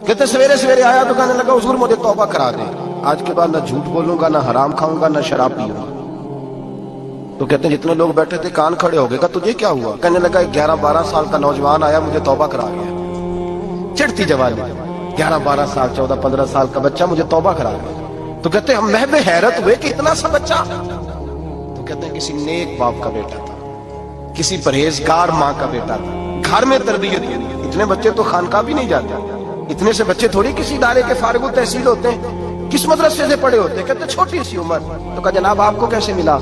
کہتے سویرے سویرے آیا تو کہنے لگا حضور مجھے توبہ کرا دے، آج کے بعد نہ جھوٹ بولوں گا، نہ حرام کھاؤں گا، نہ شراب پیوں گا۔ تو کہتے ہیں جتنے لوگ بیٹھے تھے کان کھڑے ہو گئے، کہا تجھے کیا ہوا؟ کہنے لگا 11-12 سال کا نوجوان آیا مجھے توبہ کرا گیا، چڑھتی جوانی، 11-12 سال 14-15 سال کا بچہ مجھے توبہ کرا گیا۔ تو کہتے ہیں ہم محو حیرت ہوئے کہ اتنا سا بچہ؟ تو کہتے ہیں کسی نیک باپ کا بیٹا تھا، کسی پرہیزگار ماں کا بیٹا تھا، گھر میں تربیت دی۔ اتنے بچے تو خانقاہ بھی نہیں جاتے، اتنے سے بچے تھوڑی کسی ادارے کے فارغ التحصیل ہوتے ہیں، کس مدرسے سے پڑھے ہوتے ہیں؟ کہتے چھوٹی سی عمر۔ تو کہا جناب آپ کو کیسے ملا؟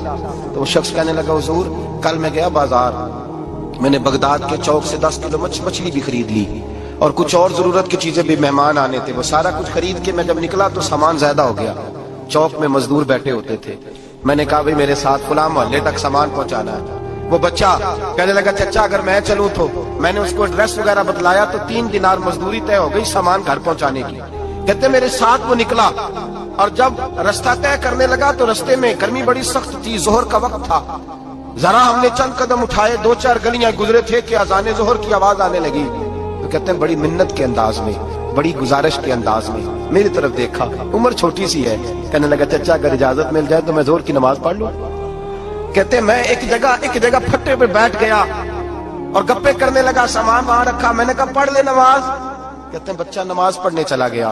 تو وہ شخص کہنے لگا حضور کل میں گیا بازار، میں نے بغداد کے چوک سے 10 کلو مچھلی بھی خرید لی اور کچھ اور ضرورت کی چیزیں بھی، مہمان آنے تھے، وہ سارا کچھ خرید کے میں جب نکلا تو سامان زیادہ ہو گیا۔ چوک میں مزدور بیٹھے ہوتے تھے، میں نے کہا بھئی میرے ساتھ فلاں محلے تک سامان پہنچانا ہے۔ وہ بچہ کہنے لگا چچا اگر میں چلوں تو، میں نے اس کو ایڈریس وغیرہ بتلایا تو 3 دینار مزدوری طے ہو گئی سامان گھر پہنچانے کی۔ کہتے میرے ساتھ وہ نکلا اور جب رستہ طے کرنے لگا تو رستے میں گرمی بڑی سخت تھی، ظہر کا وقت تھا، ذرا ہم نے چند قدم اٹھائے، 2-4 گلیاں گزرے تھے کہ اذان ظہر کی آواز آنے لگی۔ تو کہتے ہیں بڑی منت کے انداز میں، بڑی گزارش کے انداز میں میری طرف دیکھا، عمر چھوٹی سی ہے، کہنے لگا چچا اگر اجازت مل جائے تو میں ظہر کی نماز پڑھ لوں۔ کہتے ہیں میں ایک جگہ پھٹے پہ بیٹھ گیا اور گپے کرنے لگا، سامان وہاں رکھا، میں نے کہا پڑھ لے نماز۔ کہتے ہیں بچہ نماز پڑھنے چلا گیا،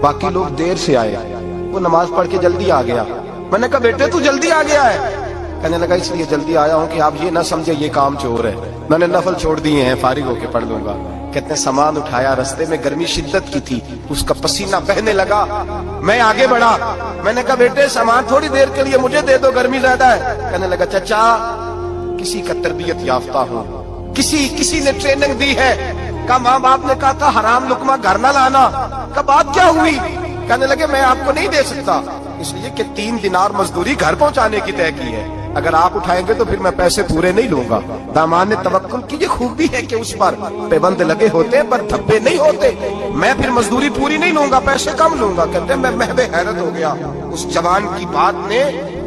باقی لوگ دیر سے آئے، وہ نماز پڑھ کے جلدی آ گیا۔ میں نے کہا بیٹے تو جلدی آ گیا ہے؟ کہنے لگا اس لیے جلدی آیا ہوں کہ آپ یہ نہ سمجھے یہ کام چور ہے، میں نے نفل چھوڑ دیے ہیں، فارغ ہو کے پڑھ لوں گا۔ کہتے ہیں سامان اٹھایا، رستے میں گرمی شدت کی تھی، اس کا پسینہ بہنے لگا، میں آگے بڑھا، میں نے کہا بیٹے سامان تھوڑی دیر کے لیے مجھے دے دو، گرمی زیادہ ہے۔ کہنے لگا چچا کسی کا تربیت یافتہ ہوں، کسی نے ٹریننگ دی ہے، کہا ماں باپ نے کہا تھا حرام لقمہ گھر نہ لانا، کہا بات کیا ہوئی؟ کہنے لگے میں آپ کو نہیں دے سکتا، اس لیے کہ 3 دینار مزدوری گھر پہنچانے کی طے کی ہے، اگر آپ اٹھائیں گے تو پھر میں پیسے پورے نہیں لوں گا۔ دامان توکل کی یہ خوبی ہے کہ اس پر پیبند لگے ہوتے پر دھبے نہیں ہوتے، میں پھر مزدوری پوری نہیں لوں گا، پیسے کم لوں گا۔ کہتے ہیں میں محو حیرت ہو گیا، اس جوان کی بات نے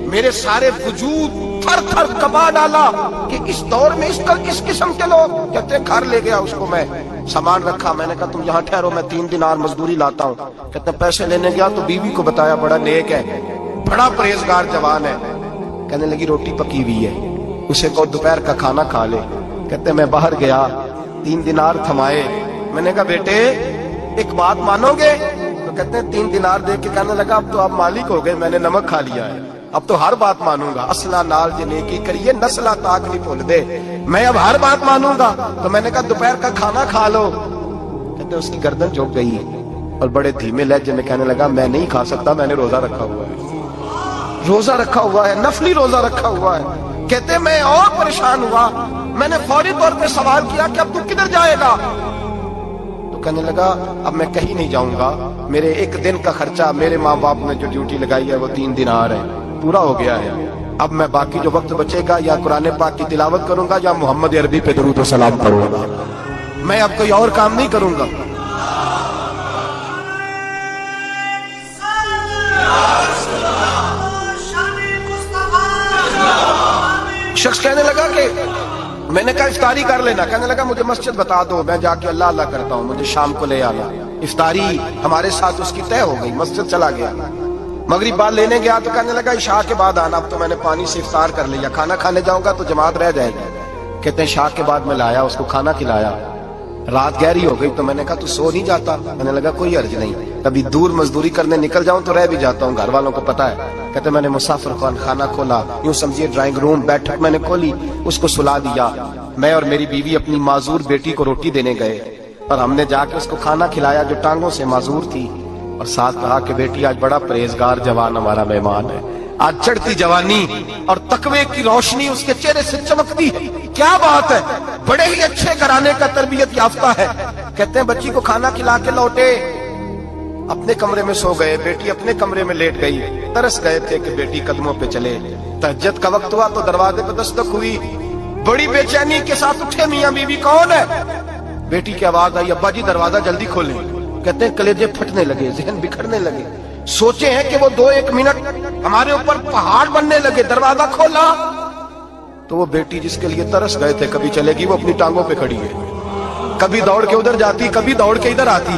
میرے سارے وجود تھر تھر کبا ڈالا کہ اس دور میں اس قسم کے لوگ۔ کہتے ہیں گھر لے گیا اس کو، میں سامان رکھا، میں نے کہا تم یہاں ٹھہرو میں 3 دینار مزدوری لاتا ہوں۔ کہتے ہیں پیسے لینے گیا تو بیوی کو بتایا بڑا نیک ہے، بڑا پرہیزگار جوان ہے، کہنے لگی روٹی پکی ہوئی ہے، اسے کہو دوپہر کا کھانا کھا لے۔ کہتے ہیں میں باہر گیا، 3 دینار تھمائے، میں نے کہا بیٹے ایک بات مانو گے؟ تو کہتے ہیں 3 دینار دے کے کہنے لگا اب تو آپ مالک ہو گئے، میں نے نمک کھا لیا ہے، اب تو ہر بات مانوں گا، اصلہ نال جنے کی کریے نسلہ تاک نہیں بھول دے، میں اب ہر بات مانوں گا۔ تو میں نے کہا دوپہر کا کھانا کھا لو۔ کہتے ہیں اس کی گردن جھک گئی اور بڑے دھیمے لہجے میں کہنے لگا میں نہیں کھا سکتا، میں نے روزہ رکھا ہوا ہے، روزہ رکھا ہوا ہے، نفلی روزہ رکھا ہوا ہے۔ کہتے ہیں میں اور پریشان ہوا، میں نے فوری طور پہ سوال کیا کہ اب تو کدھر جائے گا؟ تو کہنے لگا اب میں کہیں نہیں جاؤں گا، میرے 1 دن کا خرچہ میرے ماں باپ نے جو ڈیوٹی لگائی ہے وہ 3 دینار ہے، پورا ہو گیا ہے، اب میں باقی جو وقت بچے گا یا قرآن پاک کی تلاوت کروں گا یا محمد عربی پہ درود و سلام پڑھوں گا، میں اب کوئی اور کام نہیں کروں گا۔ شخص کہنے لگا کہ میں نے کہا افطاری کر لینا، کہنے لگا مجھے مسجد بتا دو، میں جا کے اللہ اللہ کرتا ہوں، مجھے شام کو لے آنا۔ افطاری ہمارے ساتھ اس کی طے ہو گئی، مسجد چلا گیا، مغرب بعد لینے گیا تو کہنے لگا عشاء کے بعد آنا، اب تو میں نے پانی سے افطار کر لیا، کھانا کھانے جاؤں گا تو جماعت رہ جائے گی۔ کہتے ہیں عشاء کے بعد میں لایا، اس کو کھانا کھلایا، رات گہری ہو گئی تو میں نے کہا تو سو نہیں جاتا؟ کہنے لگا کوئی حرج نہیں، کبھی دور مزدوری کرنے نکل جاؤں تو رہ بھی جاتا ہوں، گھر والوں کو پتا ہے۔ کہتے میں نے مسافر خانہ کھولا، یوں سمجھیے ڈرائنگ روم بیٹھک میں نے کھولی، اس کو سلا دیا، میں اور میری بیوی اپنی معذور بیٹی کو روٹی دینے گئے اور ہم نے جا کے اس کو کھانا کھلایا جو ٹانگوں سے معذور تھی، اور ساتھ کہا کہ بیٹی آج بڑا پرہیزگار جوان ہمارا مہمان ہے، آج چڑھتی جوانی اور تقوی کی روشنی اس کے چہرے سے چمکتی ہے، کیا بات ہے، بڑے ہی اچھے گھرانے کا تربیت یافتہ ہے۔ کہتے ہیں بچی کو کھانا کھلا کے لوٹے، اپنے کمرے میں سو گئے، بیٹی اپنے کمرے میں لیٹ گئی، ترس گئے تھے کہ بیٹی قدموں پہ چلے۔ تہجد کا وقت ہوا تو دروازے پہ دستک ہوئی، بڑی بے چینی کے ساتھ اٹھے میاں بیوی کون ہے؟ بیٹی کی آواز آئی ابا جی دروازہ جلدی کھولیں۔ کہتے ہیں کلیجے پھٹنے لگے، ذہن بکھرنے لگے، سوچے ہیں کہ وہ 2-1 منٹ ہمارے اوپر پہاڑ بننے لگے، دروازہ کھولا تو وہ بیٹی جس کے لیے ترس گئے تھے کبھی چلے گی، وہ اپنی ٹانگوں پہ کھڑی ہے، کبھی دوڑ کے ادھر جاتی، کبھی دوڑ کے ادھر آتی،